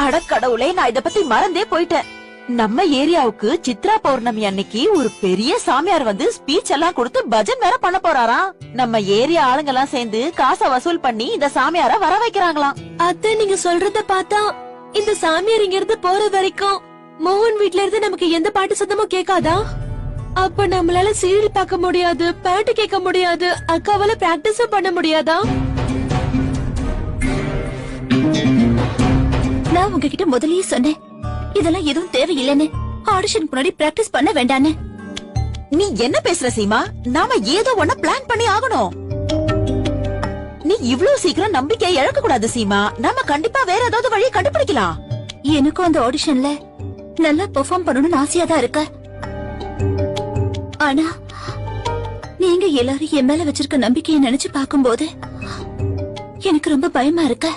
அடக்கடவுளே, நான் இத பத்தி மறந்தே போயிட்டேன். நம்ம ஏரியாவுக்கு சித்ரா பௌர்ணமி அன்னைக்கு ஒரு பெரிய சாமியார் வந்து ஸ்பீச் எல்லாம் கொடுத்து பஜன் வேற பண்ண போறாராம். நம்ம ஏரியா ஆளுங்க எல்லாம் சேர்ந்து காசை வசூல் பண்ணி இந்த சாமியார வர வைக்கிறாங்களாம். அத்தை, நீங்க சொல்றத பார்த்தா இந்த சாமியார் இங்க இருந்து போற வரைக்கும் மோகன் வீட்ல இருந்து நமக்கு எந்த பாட்டு சத்தமும் கேட்காதா? அப்ப நம்மளால சீரியல் பார்க்க முடியாது, பாட்டு கேட்க முடியாது, அக்காவால பிராக்டிஸும் பண்ண முடியாதா? நான் உங்ககிட்ட முதல்லயே சொன்னேன், இதெல்லாம் எதுவும் தேவையில்லைன்னு. ஆடிஷனுக்கு முன்னாடி பிராக்டிஸ் பண்ண வேண்டான்னு. நீ என்ன பேசுற சீமா? நாம ஏதோ ஒண்ணு பிளான் பண்ணி ஆகணும். நீ இவ்ளோ சீக்கிரம் நம்பிக்கை இழக்க கூடாது சீமா. நாம கண்டிப்பா வேற ஏதாவது வழி கண்டுபிடிக்கலாம். எனக்கும் அந்த ஆடிஷன்ல நல்லா பெர்ஃபார்ம் பண்ணணும்னு ஆசையா தான் இருக்க. ஆனா நீங்க எல்லாரும் என் மேல வச்சிருக்க நம்பிக்கையை நினைச்சு பாக்கும்போது எனக்கு ரொம்ப பயமா இருக்க.